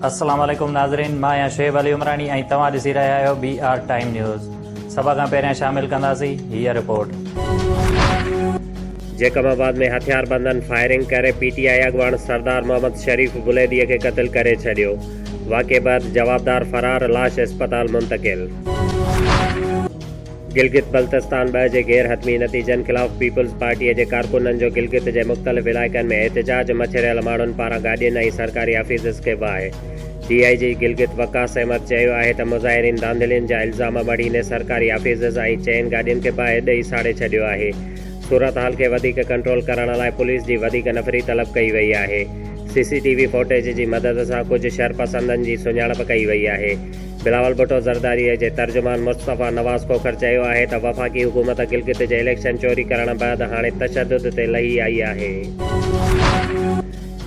अस्सलाम वालेकुम नाज़रीन, मां आहियां शुएब अली उमरानी ऐं तव्हां ॾिसी रहिया आहियो BR टाइम न्यूज़। सभ खां पहिरियां शामिल कंदासीं हीअ रिपोर्ट। जैकबाबाद में हथियारबंदनि फायरिंग करे PTI अॻवान सरदार मोहम्मद शरीफ बुलैदीअ खे क़त्ल करे छॾियो। वाक़े बैदि जवाबदार फरार, लाश अस्पताल मुंतक़िल। गिलगित बल्तिस्तान 2 जे गैर हतमी नतीजनि ख़िलाफ़ पीपल्स पार्टीअ जे कारकुननि जो गिलगित जे मुख़्तलिफ़ इलाइक़नि में एहतिजाज। मछरियल माण्हुनि पारां गाॾियुनि ऐं सरकारी ऑफिसज़ खे बाहि। DIG गिलगित वकास अहमद चयो आहे त मुज़ाहिरीन धांधलियुनि जा इल्ज़ाम मढ़ींदे सरकारी ऑफिसज़ ऐं चइनि गाॾियुनि खे बाहि ॾेई साड़े छॾियो आहे। सूरत हाल खे वधीक कंट्रोल करण लाइ पुलिस जी वधीक नफ़री तलब कई वई आहे। CCTV फुटेज जी मदद सां कुझु शरपसंदनि जी सुञाणप कई वई आहे। बिलावल भुट्टो ज़रदारीअ जे तर्जुमान मुस्तफ़ा नवाज़ खोखर चयो आहे त वफ़ाक़ी हुकूमत गिलगित जे इलेक्शन चोरी करण बैदि हाणे तशद्दुद ते लही आई आहे।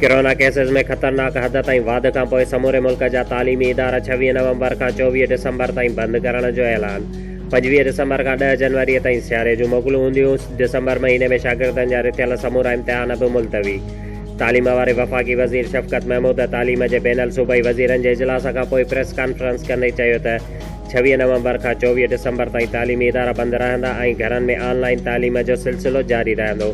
कोरोना केसिस में ख़तरनाक हद ताईं वाध खां पोइ समूरे मुल्क जा तालीमी इदारा 26 नवंबर खां 24 डिसंबर ताईं बंदि करण जो ऐलान। 25 डिसंबर खां 10 जनवरी ताईं सियारे जूं मोकलूं हूंदियूं। डिसंबर महीने में शागिर्दनि जा रिथियल समूरा इम्तिहान बि मुलतवी। तालीम वारे वफ़ाक़ी वज़ीर शफ़क़त महमूद तालीम जे बैनल सूबाई वज़ीरनि जे इजलास खां पोइ प्रेस कॉन्फ्रेंस कंदे चयो त 26 नवंबर खां 24 डिसंबर ताईं तालीमी इदारा बंदि रहंदा ऐं घरनि में ऑनलाइन तालीम जो सिलसिलो जारी रहंदो।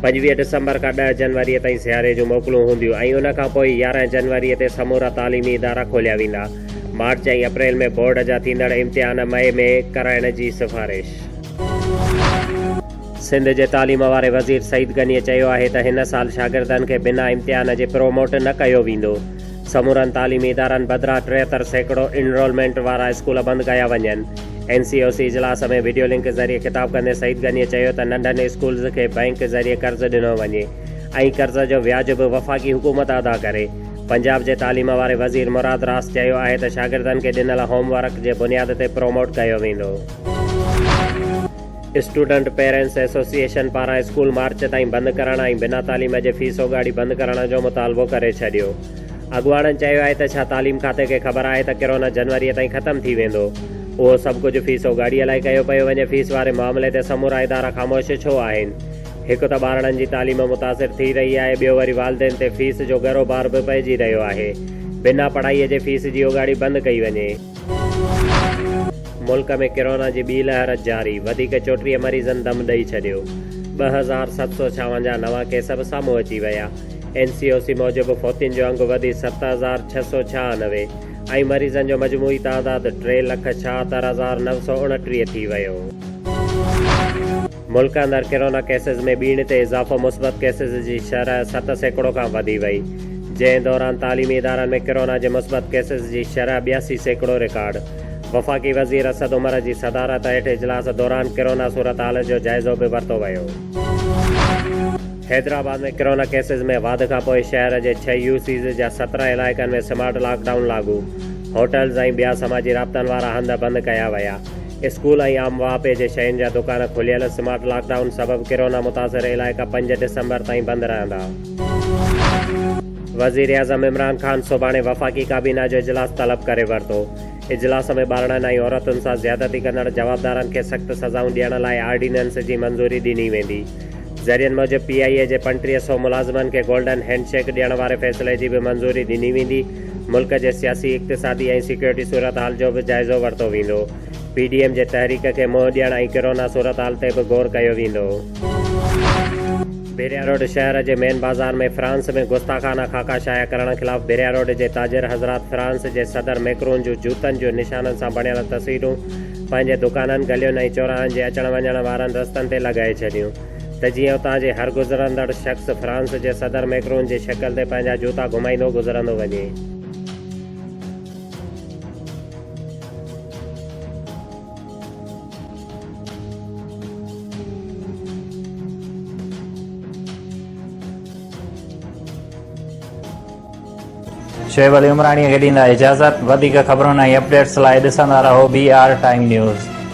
25 डिसंबर खां 10 जनवरी ताईं सियारे जूं मोकलूं हूंदियूं ऐं उन खां पोइ 11 जनवरी ते समूरा तालीमी इदारा खोलिया वेंदा। मार्च ऐं अप्रैल में बोर्ड जा थींदड़ इम्तिहान मई में कराइण जी सिफ़ारिश। सिंध जे तालीम वारे वज़ीर सईद गनीअ चयो आहे त हिन साल शागिर्दनि खे बिना इम्तिहान जे प्रोमोट न कयो वेंदो। समूरनि तालीमी इदारनि बदिरां 73% इनरोलमेंट वारा स्कूल बंदि कया वञनि। NCOC इजलास में वीडियो लिंक ज़रिए ख़िताब कंदे सईद गनीअ चयो त नंढनि स्कूल्स खे बैंक ज़रिए कर्ज़ ॾिनो वञे ऐं कर्ज़ जो व्याज बि वफ़ाक़ी हुकूमत अदा करे। पंजाब जे तालीम वारे वज़ीर मुराद रास चयो आहे त शागिर्दनि खे ॾिनल होमवर्क जे बुनियाद ते प्रोमोट कयो वेंदो। स्टूडेंट पेरेंट्स एसोसिएशन पारां स्कूल मार्च ताईं बंदि करण ऐं बिना तालीम जे फीसो गाड़ी बंदि करण जो मुतालबो करे छॾियो। अॻुवाणनि चयो आहे त छा तालीम खाते खे ख़बर आहे त कोरोना जनवरी ताईं ख़तमु थी वेंदो। उहो सभु कुझु फीसो गाड़ीअ लाइ कयो पियो वञे। फीस वारे मामले ते समूरा इदारा ख़ामोश छो आहिनि? हिकु त ॿारनि जी तालीम मुतासिर थी रही आहे, ॿियो वरी वालदेन ते फीस जो गरो बार बि पइजी रहियो आहे। बिना पढ़ाईअ जे फीस जी गाड़ी बंदि कई वञे। मुल्क में कोरोना जी ॿी लहर जारी। वधीक 34 मरीज़नि दम ॾेई छॾियो। 2756 नवां केस बि साम्हूं अची विया। NCOC मूजिबि फौतियुनि जो अंगु वधी 7696 ऐं मरीज़नि जो मजमूई तादाद 3,76,929 थी वियो। मुल्क अंदरि कोरोना केसिस में ॿीण ते इज़ाफ़ो। मुस्बत केसिस जी शरह 7% खां वधी वई। जंहिं दौरान तालीमी इदारनि में कोरोना जे मुस्बत केसिस जी शरह 82% रिकॉर्ड। वफ़ाक़ी वज़ीर असद उमर जी सदारत हेठि इजलास दौरान कोरोना सूरत हाल जो जाइज़ो बि वरितो वियो। हैदराबाद में कोरोना केसिस में वाध खां पोइ शहर जे 6 UCs जा 17 इलाइक़नि में स्मार्ट लॉकडाउन लागू। होटल्स ऐं ॿिया समाजी राब्तनि वारा हंध बंदि कया विया। स्कूल ऐं आम वापे जे शयुनि जा दुकान खुलियल। स्मार्ट लॉकडाउन सबबि कोरोना मुतासिर इलाइक़ा 5 डिसंबर ताईं बंदि रहंदा। वज़ीर आज़म इमरान ख़ान सुभाणे वफ़ाक़ी काबीना जो इजलास तलब करे वरितो। इजलास में ॿारनि ऐं औरतुनि सां ज़्यादती कंदड़ जवाबदारनि खे सख़्त सज़ाऊं ॾियण लाइ ऑर्डिनेंस जी मंज़ूरी ॾिनी वेंदी। ज़रियनि मूजिबि PIA जे 3500 मुलाज़िमनि खे गोल्डन हैंडशेक ॾियण वारे फ़ैसिले जी बि मंज़ूरी ॾिनी वेंदी। मुल्क जे सियासी, इक़्तिसादी ऐं सिक्योरिटी सूरत हाल जो बि जाइज़ो वरितो वेंदो। PDM जे तहरीक खे मुंहुं ॾियण ऐं कोरोना सूरत हाल ते बि गौर कयो वेंदो। बेरिया रोड शहर जे मेन बाज़ार में फ्रांस में गुस्ताखाना खाका शाया करण ख़िलाफ़ बेरिया रोड जे ताजिर हज़रात फ्रांस जे सदर मैक्रोन जूं जूतनि जो निशाननि सां बणियल तस्वीरूं पंहिंजे दुकाननि, गलियुनि ऐं चौराहनि जे अचण वञण वारनि रस्तनि ते लॻाए छॾियूं त जीअं उतां जे हर गुज़रंदड़ शख़्स फ्रांस जे सदर मैक्रोन जे शक्ल ते पंहिंजा जूता घुमाईंदो गुज़रंदो वञे। शुएब अली उमरानी खे ॾींदा इजाज़त। वधीक ख़बरुनि ऐं अपडेट्स लाइ ॾिसंदा रहो BR टाइम न्यूज़।